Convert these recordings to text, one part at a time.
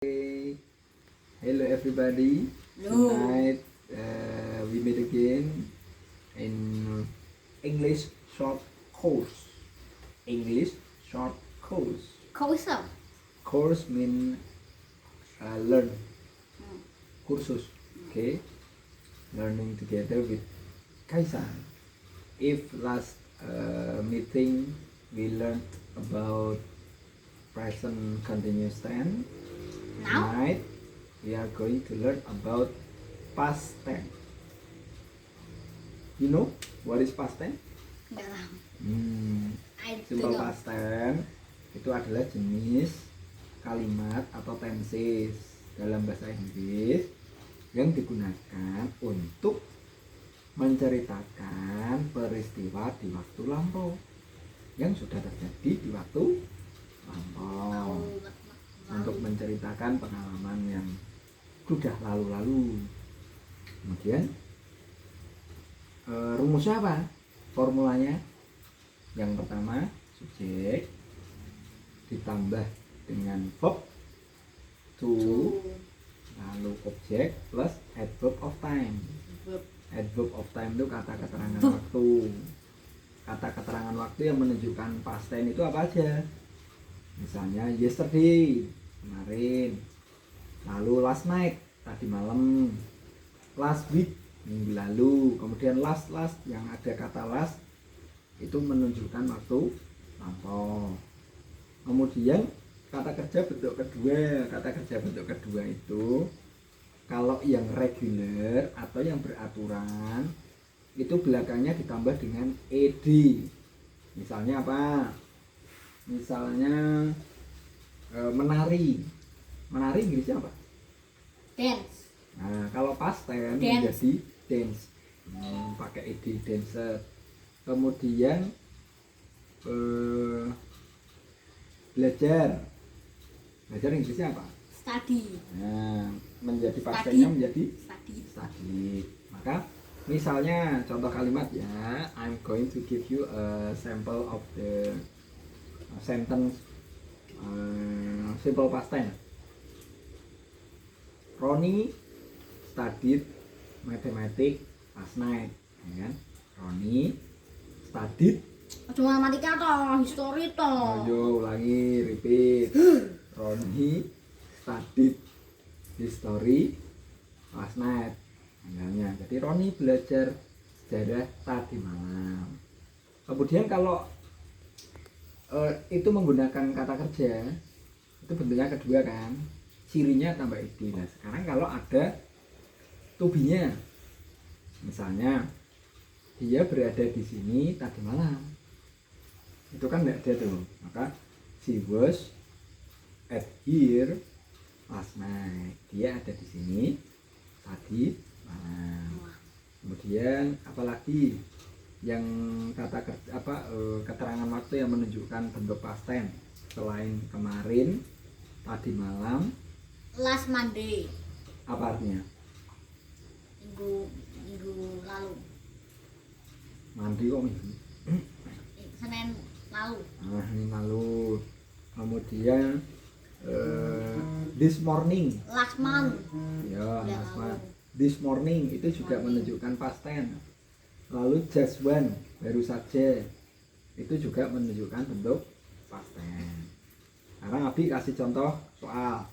Hey, hello everybody. Hello. Tonight we meet again in English short course. English short course. Kausap. Course mean learn. Hmm. Kursus. Okay. Learning together with Kaisa. If last meeting we learned about present continuous tense. Now? Tonight we are going to learn about past tense. You know what is past tense? Enggak tahu. I Simple don't know. past tense itu adalah jenis kalimat atau tenses dalam bahasa Inggris yang digunakan untuk menceritakan peristiwa di waktu lampau yang sudah terjadi di waktu lampau, untuk menceritakan pengalaman yang sudah lalu-lalu. Kemudian rumusnya apa? Formulanya yang pertama subjek ditambah dengan verb to, lalu objek plus adverb of time. Adverb of time itu kata keterangan waktu. Kata keterangan waktu yang menunjukkan past tense itu apa aja? Misalnya yesterday, kemarin, lalu last night, tadi malam, last week, minggu lalu, kemudian last yang ada kata last itu menunjukkan waktu lampau. Kemudian kata kerja bentuk kedua itu kalau yang reguler atau yang beraturan itu belakangnya ditambah dengan ed. Misalnya apa? Misalnya menari Inggrisnya apa? Dance. Nah, kalau past tense menjadi dance. Pakai ed, dancer. Kemudian belajar Inggrisnya apa? Study. Nah, menjadi past tense-nya menjadi Study. Maka misalnya contoh kalimat ya, I'm going to give you a sample of the sentence simple past tense. Ronnie studied mathematics last night, ya kan? Ronnie studied. Cuma matematika toh, history toh. Yo ulangi, repeat. Ronnie studied history last night. Misalnya, jadi Ronnie belajar sejarah tadi malam. Kemudian kalau itu menggunakan kata kerja itu bentuknya kedua kan, cirinya tambah ed. Nah sekarang kalau ada to be-nya, misalnya dia berada di sini tadi malam, itu kan tidak ada tuh, maka she was at here last night, dia ada di sini tadi malam. Kemudian apalagi yang kata keterangan waktu yang menunjukkan bentuk past tense selain kemarin, tadi malam, Last Monday. apa artinya? Minggu lalu. Mandi kok minggu? Senin lalu. Nah ini lalu. Kemudian this morning. Last month. Ya, last month. This morning itu juga menunjukkan past tense. Lalu just one, baru saja, itu juga menunjukkan bentuk past tense. Sekarang Abi kasih contoh soal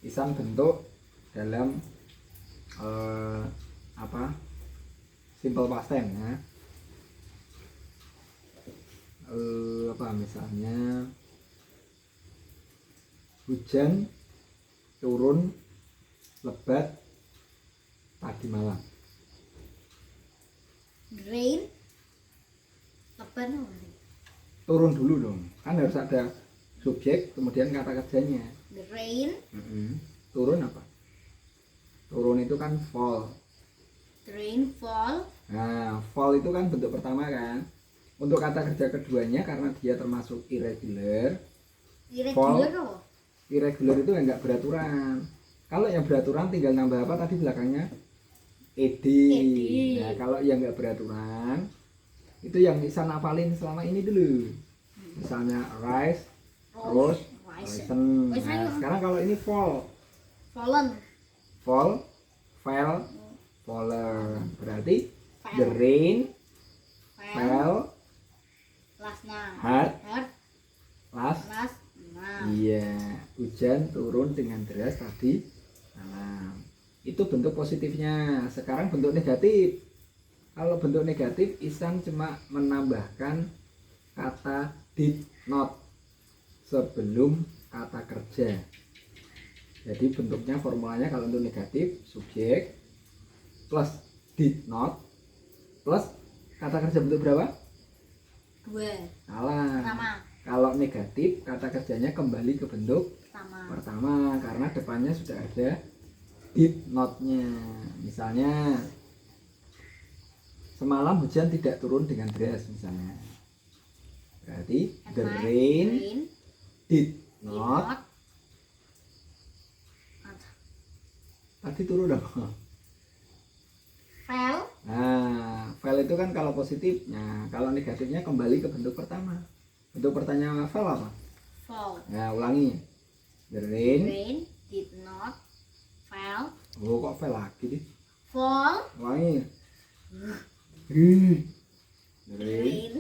Isan bentuk dalam simple past tense ya. Misalnya hujan turun lebat tadi malam. Rain. Lebat apa? Turun dulu dong, kan harus ada subjek kemudian kata kerjanya. The rain. Turun apa? Turun itu kan fall. The rain fall. Nah, fall itu kan bentuk pertama kan. Untuk kata kerja keduanya karena dia termasuk irregular. Irregular apa? Irregular itu enggak beraturan. Kalau yang beraturan tinggal nambah apa tadi belakangnya? Ed. Nah, kalau yang enggak beraturan itu yang bisa nafalin selama ini dulu. Misalnya rice, rose, Poison. Nah, sekarang kalau ini fall. Fallen. Fall, fell, faller. Berarti Fell. the rain Fell. fell Last night. hard Hard. last. Last night. Iya, hujan turun dengan deras tadi malam. Itu bentuk positifnya. Sekarang bentuk negatif. Kalau bentuk negatif, Isan cuma menambahkan kata did not sebelum kata kerja. Jadi bentuknya formulanya kalau untuk negatif, subjek plus did not plus kata kerja bentuk berapa? 2. Salah. Pertama. Kalau negatif, kata kerjanya kembali ke bentuk pertama karena depannya sudah ada did not-nya. Misalnya semalam hujan tidak turun dengan deras misalnya. Berarti the rain did not tadi turun dong. Fell. Nah, fell itu kan kalau positifnya, kalau negatifnya kembali ke bentuk pertama. Bentuk pertanyaan fell apa? Fall. Nah, ulangi. The rain. Rain did not fall. Oh, kok fell lagi nih? Fall. Ulangi. The rain. Rain.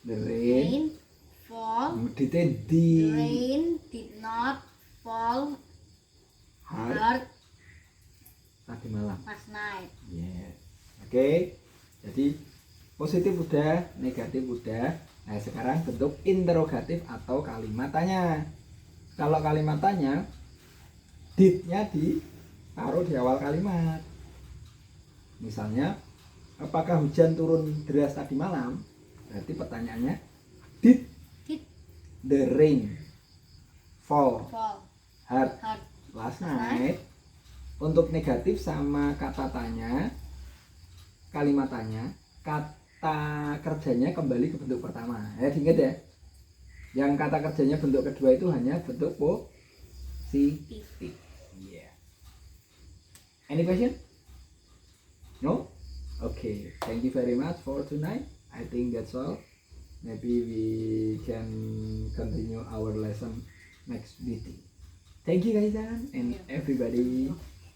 The rain. Rain. Fall. Ditendi. Rain did not fall Hard. hard Tadi malam. last night. Yes. Oke. Jadi positif udah, negatif udah. Nah, sekarang bentuk interrogatif atau kalimat tanya. Kalau kalimat tanya, did-nya ditaruh di awal kalimat. Misalnya, apakah hujan turun deras tadi malam? Berarti pertanyaannya, did Did the rain fall fall hard hard last night? Untuk negatif sama kata tanya, kalimat tanya, kata kerjanya kembali ke bentuk pertama. Ya, diingat ya. Yang kata kerjanya bentuk kedua itu hanya bentuk positif. Yeah. Any question? No? Okay. Thank you very much for tonight. I think that's all. Maybe we can continue our lesson next meeting. Thank you guys and everybody.